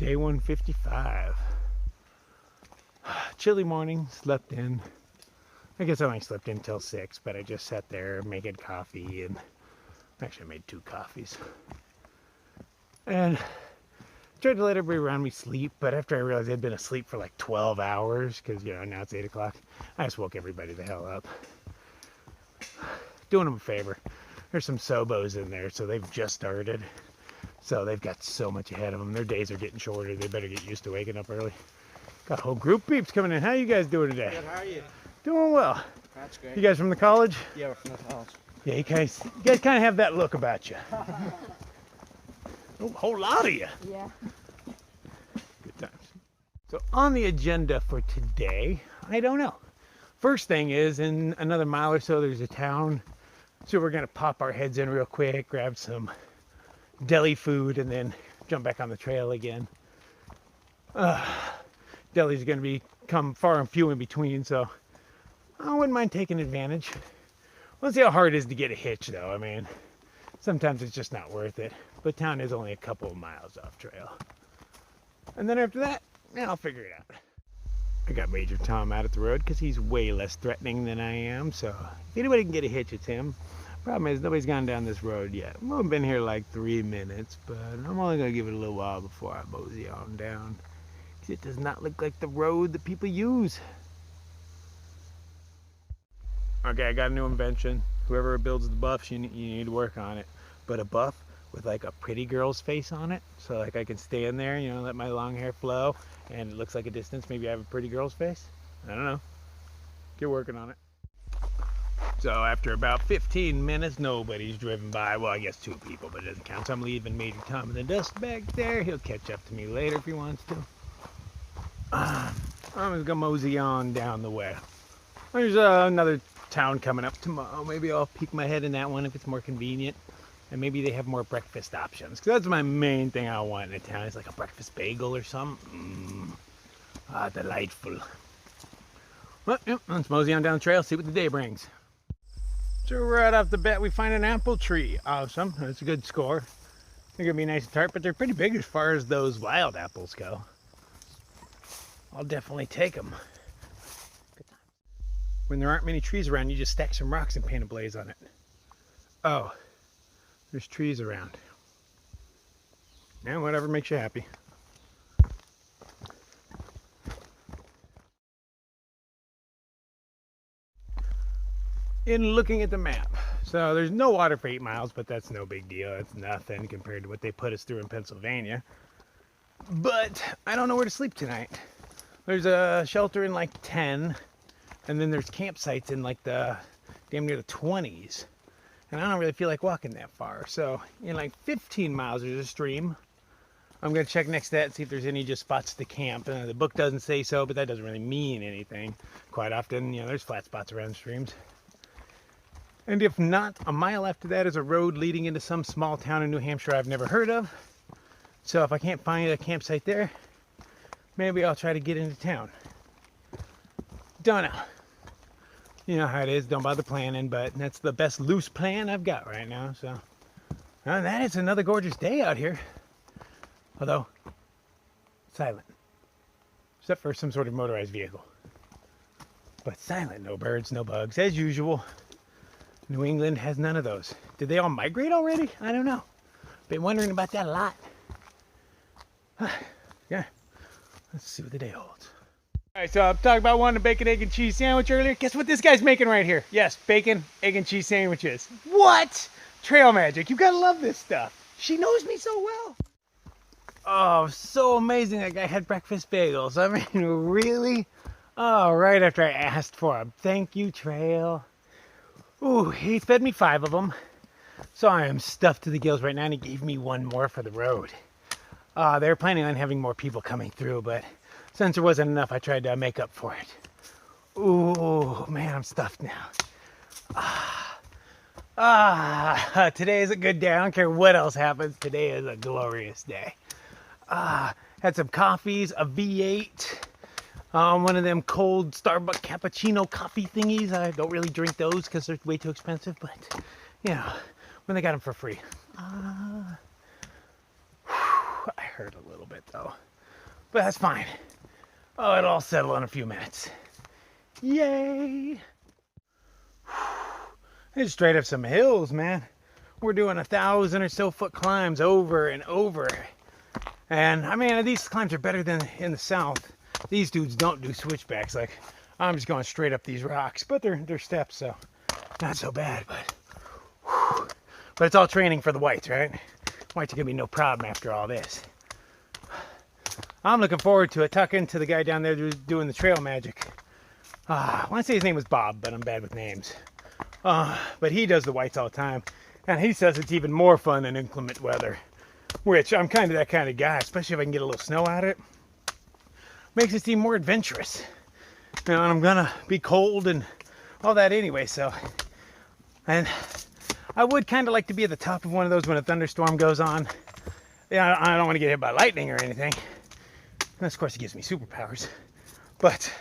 Day 155. Chilly morning, slept in. I guess I only slept in till 6, but I just sat there making coffee, and actually I made 2 coffees. And tried to let everybody around me sleep, but after I realized I'd been asleep for like 12 hours, because, you know, now it's 8 o'clock, I just woke everybody the hell up. Doing them a favor. There's some Sobos in there, so they've just started. So they've got so much ahead of them. Their days are getting shorter. They better get used to waking up early. Got a whole group of peeps coming in. How you guys doing today? Good, how are you? Doing well. That's great. You guys from the college? Yeah, we're from the college. Yeah, you guys kind of have that look about you. A whole lot of you. Yeah. Good times. So on the agenda for today, I don't know. First thing is, in another mile or so, there's a town. So we're going to pop our heads in real quick, grab some deli food, and then jump back on the trail again. Deli's going to become far and few in between, so I wouldn't mind taking advantage. We'll see how hard it is to get a hitch, though. I mean, sometimes it's just not worth it. But town is only a couple of miles off trail. And then after that, yeah, I'll figure it out. I got Major Tom out at the road because he's way less threatening than I am. So if anybody can get a hitch, it's him. Problem is, nobody's gone down this road yet. I've been here like 3 minutes, but I'm only going to give it a little while before I mosey on down. Because it does not look like the road that people use. Okay, I got a new invention. Whoever builds the buffs, you need to work on it. But a buff with like a pretty girl's face on it. So like I can stand there, you know, let my long hair flow, and it looks like a distance. Maybe I have a pretty girl's face. I don't know. Get working on it. So after about 15 minutes, nobody's driven by. Well, I guess 2 people, but it doesn't count. So I'm leaving Major Tom in the dust bag there. He'll catch up to me later if he wants to. I'm just gonna mosey on down the way. There's another town coming up tomorrow. Maybe I'll peek my head in that one if it's more convenient. And maybe they have more breakfast options. Because that's my main thing I want in a town. It's like a breakfast bagel or something. Delightful. Well, yep, let's mosey on down the trail, see what the day brings. So right off the bat, we find an apple tree. Awesome. That's a good score. They're going to be nice and tart, but they're pretty big as far as those wild apples go. I'll definitely take them. When there aren't many trees around, you just stack some rocks and paint a blaze on it. Oh, there's trees around. Yeah, whatever makes you happy. In looking at the map, so there's no water for 8 miles, but that's no big deal. It's nothing compared to what they put us through in Pennsylvania. But I don't know where to sleep tonight. There's a shelter in like 10, and then there's campsites in like the damn near the 20s. And I don't really feel like walking that far. So in like 15 miles, there's a stream. I'm going to check next to that and see if there's any just spots to camp. The book doesn't say so, but that doesn't really mean anything. Quite often, you know, there's flat spots around streams. And if not, a mile after that is a road leading into some small town in New Hampshire I've never heard of. So if I can't find a campsite there, maybe I'll try to get into town. Don't know. You know how it is, don't bother planning, but that's the best loose plan I've got right now. So that is another gorgeous day out here. Although, silent. Except for some sort of motorized vehicle. But silent, no birds, no bugs, as usual. New England has none of those. Did they all migrate already? I don't know. Been wondering about that a lot. Yeah, let's see what the day holds. All right, so I'm talking about wanting a bacon, egg, and cheese sandwich earlier. Guess what this guy's making right here? Yes, bacon, egg, and cheese sandwiches. What? Trail magic. You gotta love this stuff. She knows me so well. Oh, so amazing that guy had breakfast bagels. I mean, really? Oh, right after I asked for them. Thank you, Trail. Ooh, he fed me 5 of them. So I am stuffed to the gills right now, and he gave me 1 more for the road. They were planning on having more people coming through, but since there wasn't enough, I tried to make up for it. Ooh, man, I'm stuffed now. Today is a good day. I don't care what else happens. Today is a glorious day. Had some coffees, a V8. One of them cold Starbucks cappuccino coffee thingies. I don't really drink those because they're way too expensive, but you know, when they got them for free. I hurt a little bit though. but that's fine. Oh, it'll all settle in a few minutes. Yay! It's straight up some hills, man. We're doing 1,000 or so foot climbs over and over. And I mean, these climbs are better than in the south. These dudes don't do switchbacks. Like, I'm just going straight up these rocks, but they're steps, so not so bad. But it's all training for the whites, right? Whites are gonna be no problem after all this. I'm looking forward to it. Talking to the guy down there who's doing the trail magic. I want to say his name was Bob, but I'm bad with names. But he does the whites all the time, and he says it's even more fun in inclement weather, which I'm kind of that kind of guy, especially if I can get a little snow out of it. Makes it seem more adventurous. You know, and I'm gonna be cold and all that anyway, so. And I would kind of like to be at the top of one of those when a thunderstorm goes on. Yeah, I don't want to get hit by lightning or anything. And of course, it gives me superpowers. But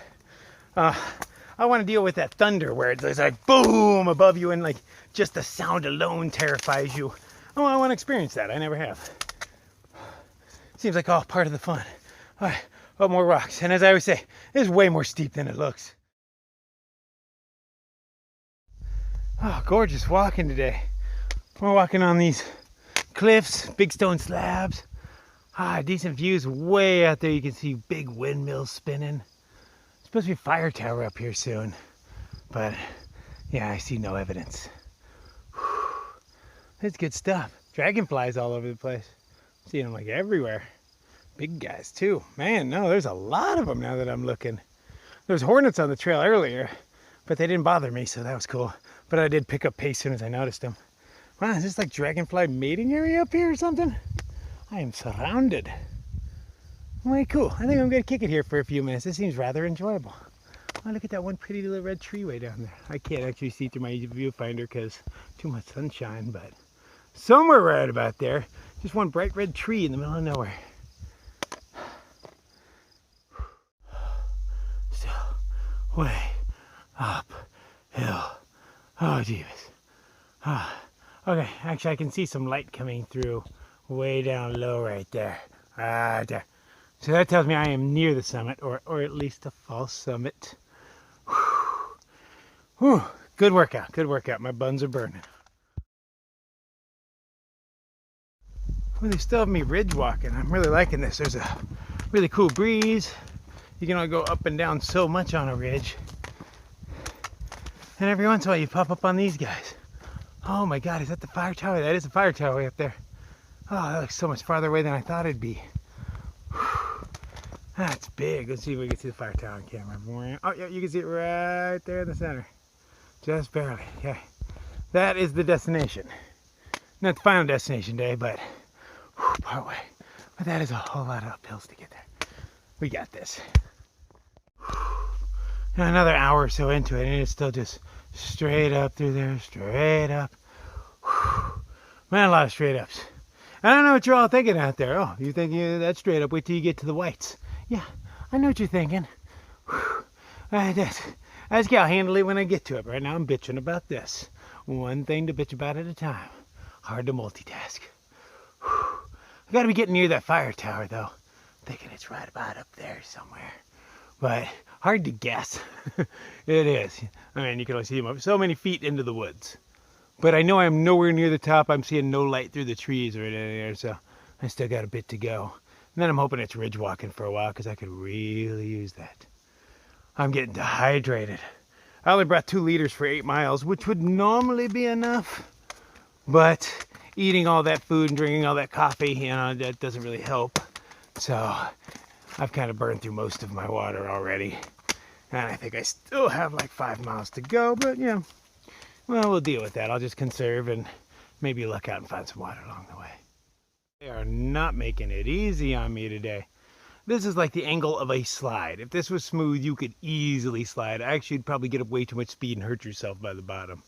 I want to deal with that thunder where it's like boom above you, and like just the sound alone terrifies you. Oh, I want to experience that. I never have. Seems like all part of the fun. All right, oh, more rocks. And as I always say, it's way more steep than it looks. Oh, gorgeous walking today. We're walking on these cliffs, big stone slabs. Decent views way out there. You can see big windmills spinning. There's supposed to be a fire tower up here soon, but yeah, I see no evidence. It's good stuff. Dragonflies all over the place. I'm seeing them like everywhere. Big guys too. Man, no, there's a lot of them now that I'm looking. There was hornets on the trail earlier, but they didn't bother me, so that was cool. But I did pick up pace as soon as I noticed them. Wow, is this like dragonfly mating area up here or something? I am surrounded. Way cool. I think I'm going to kick it here for a few minutes. This seems rather enjoyable. Oh, look at that one pretty little red tree way down there. I can't actually see through my viewfinder because too much sunshine, but somewhere right about there, just one bright red tree in the middle of nowhere. Still way up hill. Oh, jeez. Okay, actually I can see some light coming through way down low right there. There. So that tells me I am near the summit, or at least a false summit. Whew. Good workout, good workout. My buns are burning. Well, they still have me ridge walking. I'm really liking this. There's a really cool breeze. You can only go up and down so much on a ridge. And every once in a while you pop up on these guys. Oh my God, is that the fire tower? That is the fire tower way up there. Oh, that looks so much farther away than I thought it'd be. That's big. Let's see if we can see the fire tower on camera. Oh yeah, you can see it right there in the center. Just barely, yeah. That is the destination. Not the final destination day, but part way. But that is a whole lot of uphills to get there. We got this. And another hour or so into it, and it's still just straight up through there, straight up. Man, a lot of straight ups. I don't know what you're all thinking out there. Oh, you thinking that's straight up? Wait till you get to the whites. Yeah, I know what you're thinking. I just gotta handle it when I get to it. Right now I'm bitching about this. One thing to bitch about at a time. Hard to multitask. I gotta be getting near that fire tower though. Thinking it's right about up there somewhere. But hard to guess. It is. I mean, you can only see them up so many feet into the woods. But I know I'm nowhere near the top. I'm seeing no light through the trees or anything there, so I still got a bit to go. And then I'm hoping it's ridge walking for a while because I could really use that. I'm getting dehydrated. I only brought 2 liters for 8 miles, which would normally be enough. But eating all that food and drinking all that coffee, you know, that doesn't really help. So I've kind of burned through most of my water already. And I think I still have like 5 miles to go, but yeah. Well, we'll deal with that. I'll just conserve and maybe luck out and find some water along the way. They are not making it easy on me today. This is like the angle of a slide. If this was smooth, you could easily slide. Actually, you'd probably get up way too much speed and hurt yourself by the bottom.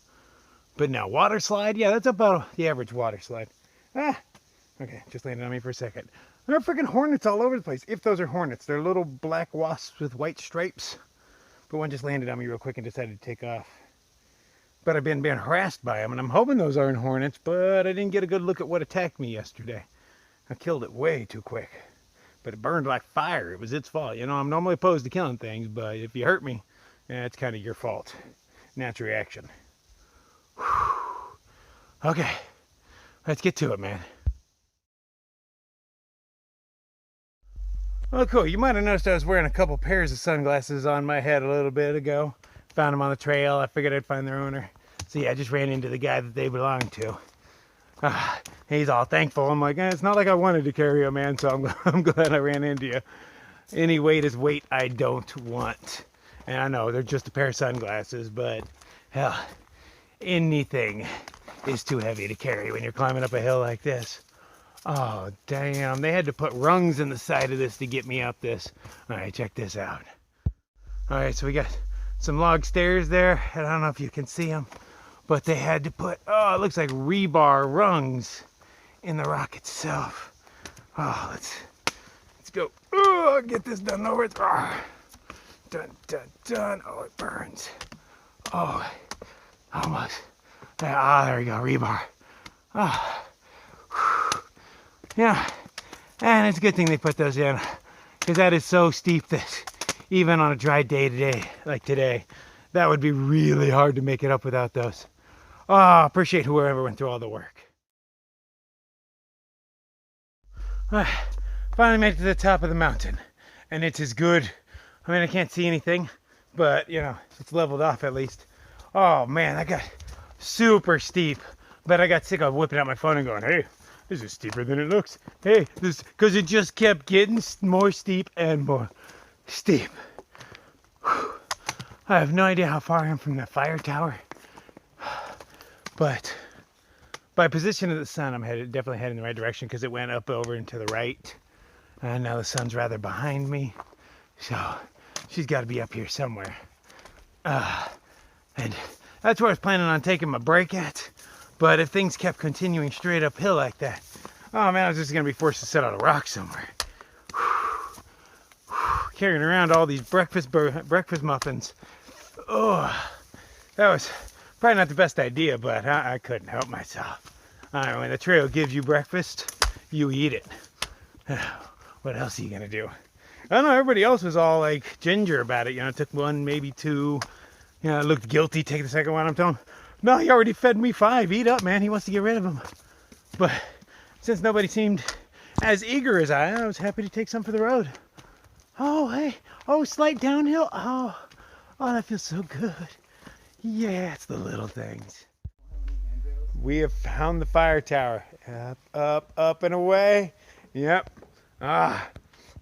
But now, water slide? Yeah, that's about the average water slide. Okay, just landed on me for a second. There are freaking hornets all over the place. If those are hornets, they're little black wasps with white stripes. But one just landed on me real quick and decided to take off. But I've been being harassed by them, and I'm hoping those aren't hornets, but I didn't get a good look at what attacked me yesterday. I killed it way too quick. but it burned like fire. It was its fault. You know, I'm normally opposed to killing things, but if you hurt me, yeah, it's kind of your fault. Natural reaction. Whew. Okay, let's get to it, man. Oh, cool. You might have noticed I was wearing a couple pairs of sunglasses on my head a little bit ago. Found them on the trail. I figured I'd find their owner. So yeah, I just ran into the guy that they belong to. He's all thankful. I'm like, it's not like I wanted to carry you, man, so I'm glad I ran into you. Any weight is weight I don't want. And I know they're just a pair of sunglasses, but hell, anything is too heavy to carry when you're climbing up a hill like this. Oh, damn. They had to put rungs in the side of this to get me up this. All right, check this out. All right, so we got some log stairs there. And I don't know if you can see them, but they had to put, oh, it looks like rebar rungs in the rock itself. Oh, let's go. Oh, get this done over. Oh, dun, dun, dun. Oh, it burns. Oh, almost. Ah, there we go, rebar. Ah. Yeah, and it's a good thing they put those in, because that is so steep that even on a dry day today, like today, that would be really hard to make it up without those. Oh, appreciate whoever went through all the work. Finally made it to the top of the mountain, and it's as good. I mean, I can't see anything, but you know, it's leveled off at least. Oh man, that got super steep, but I got sick of whipping out my phone and going, hey, this is steeper than it looks. Hey, this, because it just kept getting more steep and more steep. Whew. I have no idea how far I am from the fire tower, but by position of the sun, I'm definitely heading the right direction, because it went up over and to the right, and now the sun's rather behind me, so she's got to be up here somewhere. And that's where I was planning on taking my break at. But if things kept continuing straight uphill like that, oh man, I was just going to be forced to sit on a rock somewhere. Carrying around all these breakfast muffins. Oh, that was probably not the best idea, but I couldn't help myself. When the trail gives you breakfast, you eat it. What else are you going to do? I don't know, everybody else was all like ginger about it. You know, took one, maybe two. You know, looked guilty, take the second one. I'm telling him, no, he already fed me 5. Eat up, man. He wants to get rid of them. But since nobody seemed as eager as I was happy to take some for the road. Oh, hey. Oh, slight downhill. Oh, that feels so good. Yeah, it's the little things. We have found the fire tower. Up and away. Yep.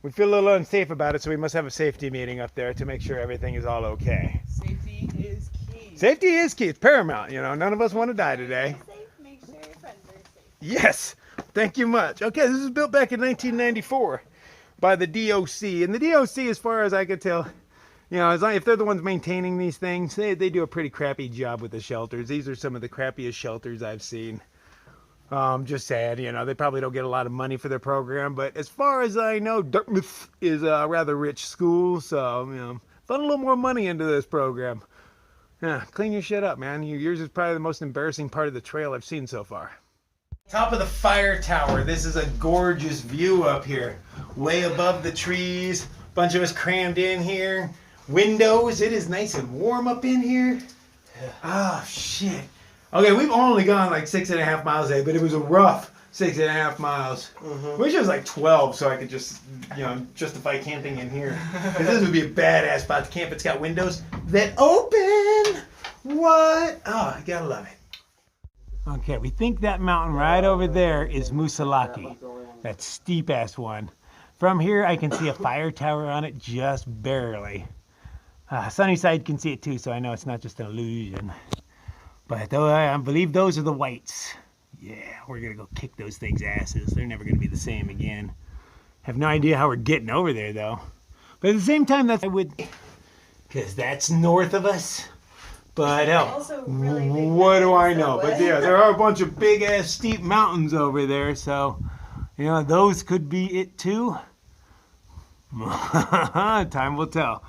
We feel a little unsafe about it, so we must have a safety meeting up there to make sure everything is all okay. Safety is key. Safety is key. It's paramount. You know, none of us want to die today. Make sure your friends are safe. Yes. Thank you much. Okay, this was built back in 1994 by the DOC. And the DOC, as far as I could tell, you know, if they're the ones maintaining these things, they do a pretty crappy job with the shelters. These are some of the crappiest shelters I've seen. Just sad, you know, they probably don't get a lot of money for their program, but as far as I know, Dartmouth is a rather rich school, so, you know, put a little more money into this program. Yeah, clean your shit up, man. Yours is probably the most embarrassing part of the trail I've seen so far. Top of the fire tower. This is a gorgeous view up here. Way above the trees. Bunch of us crammed in here. Windows. It is nice and warm up in here. Oh, shit. Okay, we've only gone like 6.5 miles a day, but it was a rough 6.5 miles. Wish it was like 12 so I could just, you know, justify camping in here. Because this would be a badass spot to camp. It's got windows that open. What? Oh, I gotta love it. Okay, we think that mountain right over there is Musalaki. That steep ass one. From here, I can see a fire tower on it just barely. Sunnyside can see it too, so I know it's not just an illusion. But I believe those are the whites. Yeah, we're gonna go kick those things' asses. They're never gonna be the same again. Have no idea how we're getting over there though. But at the same time, that's because that's north of us. But hell, really what do I know? But yeah, there are a bunch of big ass steep mountains over there, so you know those could be it too. Time will tell.